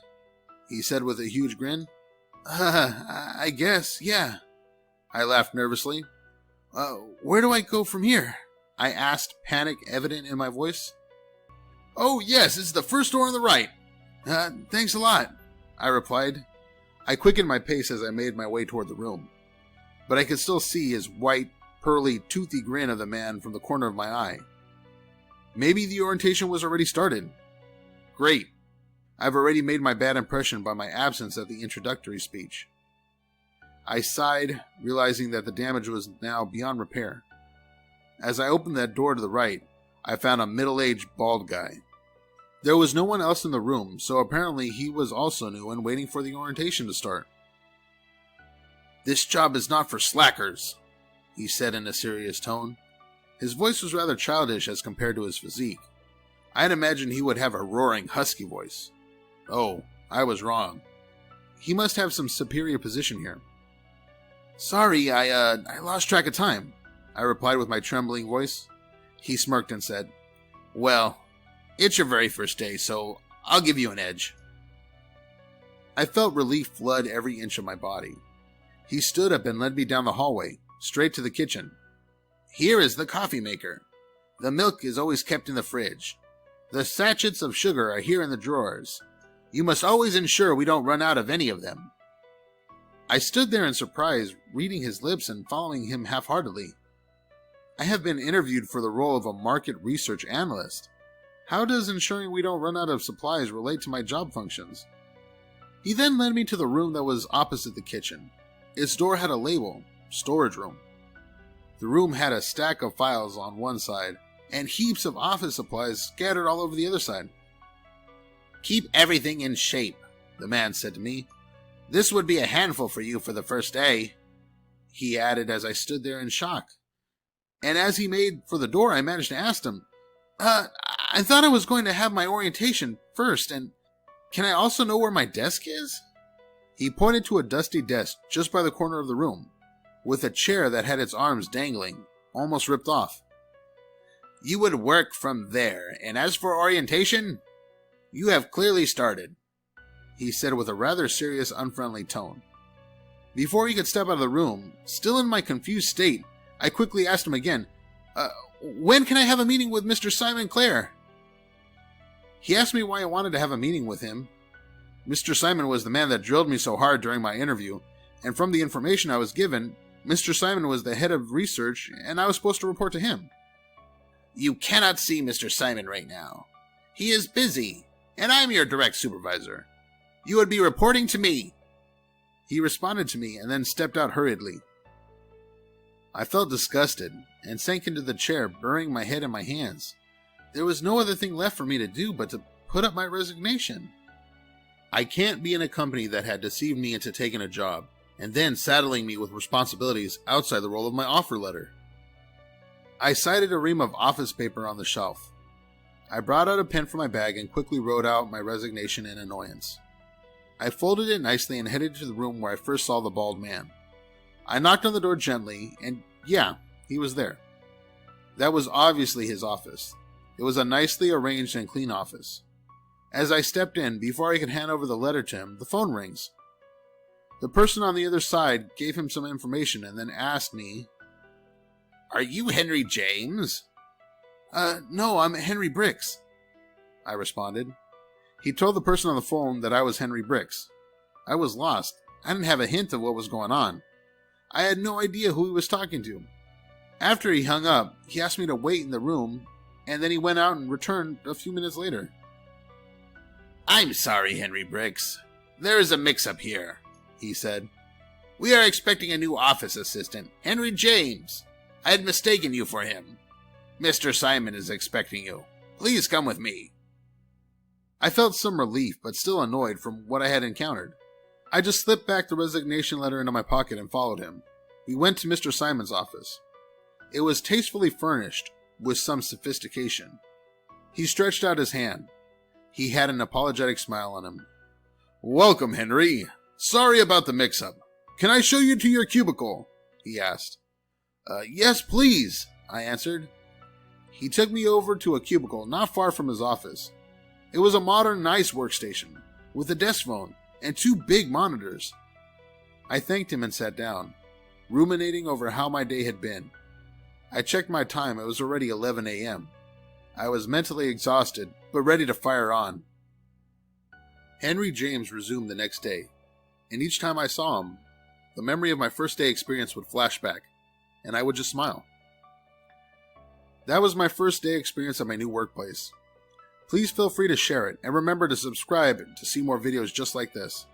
he said with a huge grin. I guess, yeah." I laughed nervously. Where do I go from here?" I asked, panic evident in my voice. "Oh, yes, it's the first door on the right." Thanks a lot," I replied. I quickened my pace as I made my way toward the room, but I could still see his white, pearly, toothy grin of the man from the corner of my eye. Maybe the orientation was already started. Great. I've already made my bad impression by my absence at the introductory speech. I sighed, realizing that the damage was now beyond repair. As I opened that door to the right, I found a middle-aged, bald guy. There was no one else in the room, so apparently he was also new and waiting for the orientation to start. "This job is not for slackers," he said in a serious tone. His voice was rather childish as compared to his physique. I had imagined he would have a roaring, husky voice. Oh, I was wrong. He must have some superior position here. "Sorry, I lost track of time," I replied with my trembling voice. He smirked and said, "Well, it's your very first day, so I'll give you an edge." I felt relief flood every inch of my body. He stood up and led me down the hallway, straight to the kitchen. "Here is the coffee maker. The milk is always kept in the fridge. The sachets of sugar are here in the drawers. You must always ensure we don't run out of any of them." I stood there in surprise, reading his lips and following him half-heartedly. I have been interviewed for the role of a market research analyst. How does ensuring we don't run out of supplies relate to my job functions? He then led me to the room that was opposite the kitchen. Its door had a label, storage room. The room had a stack of files on one side and heaps of office supplies scattered all over the other side. "Keep everything in shape," the man said to me. "This would be a handful for you for the first day," he added as I stood there in shock. And as he made for the door, I managed to ask him, I thought I was going to have my orientation first, and can I also know where my desk is?" He pointed to a dusty desk just by the corner of the room, with a chair that had its arms dangling, almost ripped off. "You would work from there, and as for orientation, you have clearly started," he said with a rather serious, unfriendly tone. Before he could step out of the room, still in my confused state, I quickly asked him again, "When can I have a meeting with Mr. Simon Clare?" He asked me why I wanted to have a meeting with him. Mr. Simon was the man that drilled me so hard during my interview, and from the information I was given, Mr. Simon was the head of research, and I was supposed to report to him. You cannot see Mr. Simon right now. He is busy, and I'm your direct supervisor. You would be reporting to me. He responded to me and then stepped out hurriedly. I felt disgusted and sank into the chair, burying my head in my hands. There was no other thing left for me to do but to put up my resignation. I can't be in a company that had deceived me into taking a job and then saddling me with responsibilities outside the role of my offer letter. I sighted a ream of office paper on the shelf. I brought out a pen from my bag and quickly wrote out my resignation in annoyance. I folded it nicely and headed to the room where I first saw the bald man. I knocked on the door gently, and yeah, he was there. That was obviously his office. It was a nicely arranged and clean office. As I stepped in, before I could hand over the letter to him, the phone rings. The person on the other side gave him some information and then asked me, "Are you Henry James?" No, I'm Henry Bricks," I responded. He told the person on the phone that I was Henry Bricks. I was lost. I didn't have a hint of what was going on. I had no idea who he was talking to. After he hung up, he asked me to wait in the room, and then he went out and returned a few minutes later. "I'm sorry, Henry Bricks. There is a mix-up here," he said. "We are expecting a new office assistant, Henry James. I had mistaken you for him. Mr. Simon is expecting you. Please come with me." I felt some relief, but still annoyed from what I had encountered. I just slipped back the resignation letter into my pocket and followed him. We went to Mr. Simon's office. It was tastefully furnished, with some sophistication. He stretched out his hand. He had an apologetic smile on him. "Welcome, Henry. Sorry about the mix-up. Can I show you to your cubicle?" he asked. Yes, please," I answered. He took me over to a cubicle not far from his office. It was a modern, nice workstation, with a desk phone and 2 big monitors. I thanked him and sat down, ruminating over how my day had been. I checked my time. It was already 11 a.m. I was mentally exhausted, but ready to fire on. Henry James resumed the next day, and each time I saw him, the memory of my first day experience would flash back, and I would just smile. That was my first day experience at my new workplace. Please feel free to share it, and remember to subscribe to see more videos just like this.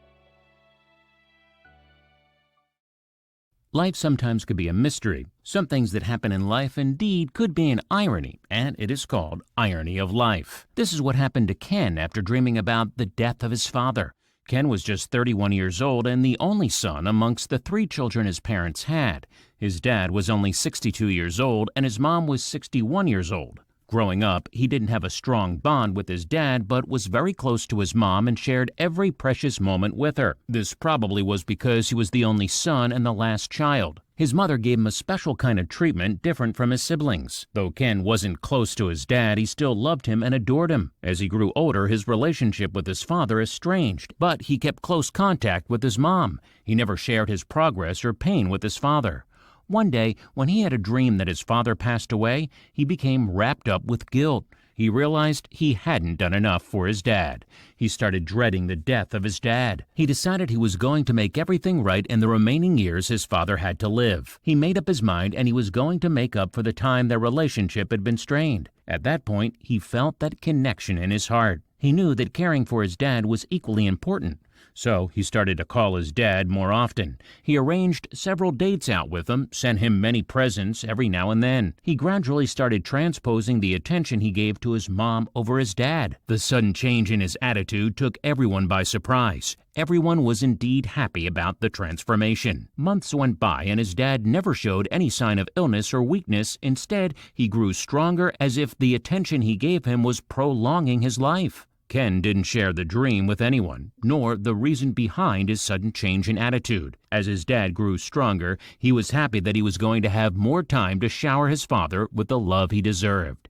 Life sometimes could be a mystery. Some things that happen in life indeed could be an irony, and it is called irony of life. This is what happened to Ken after dreaming about the death of his father. Ken was just 31 years old and the only son amongst the 3 children his parents had. His dad was only 62 years old and his mom was 61 years old. Growing up, he didn't have a strong bond with his dad, but was very close to his mom and shared every precious moment with her. This probably was because he was the only son and the last child. His mother gave him a special kind of treatment different from his siblings. Though Ken wasn't close to his dad, he still loved him and adored him. As he grew older, his relationship with his father estranged, but he kept close contact with his mom. He never shared his progress or pain with his father. One day, when he had a dream that his father passed away, he became wrapped up with guilt. He realized he hadn't done enough for his dad. He started dreading the death of his dad. He decided he was going to make everything right in the remaining years his father had to live. He made up his mind and he was going to make up for the time their relationship had been strained. At that point, he felt that connection in his heart. He knew that caring for his dad was equally important. So he started to call his dad more often. He arranged several dates out with him, sent him many presents every now and then. He gradually started transposing the attention he gave to his mom over his dad. The sudden change in his attitude took everyone by surprise. Everyone was indeed happy about the transformation. Months went by and his dad never showed any sign of illness or weakness. Instead, he grew stronger as if the attention he gave him was prolonging his life. Ken didn't share the dream with anyone, nor the reason behind his sudden change in attitude. As his dad grew stronger, he was happy that he was going to have more time to shower his father with the love he deserved.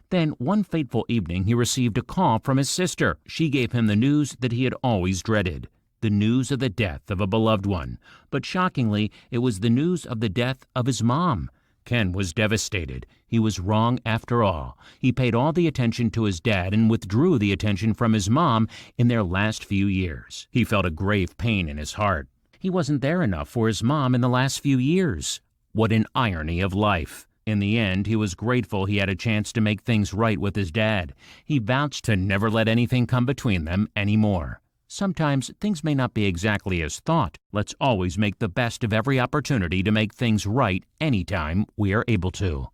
Then, one fateful evening, he received a call from his sister. She gave him the news that he had always dreaded, the news of the death of a beloved one. But shockingly, it was the news of the death of his mom. Ken was devastated. He was wrong after all. He paid all the attention to his dad and withdrew the attention from his mom in their last few years. He felt a grave pain in his heart. He wasn't there enough for his mom in the last few years. What an irony of life. In the end, he was grateful he had a chance to make things right with his dad. He vowed to never let anything come between them anymore. Sometimes things may not be exactly as thought. Let's always make the best of every opportunity to make things right anytime we are able to.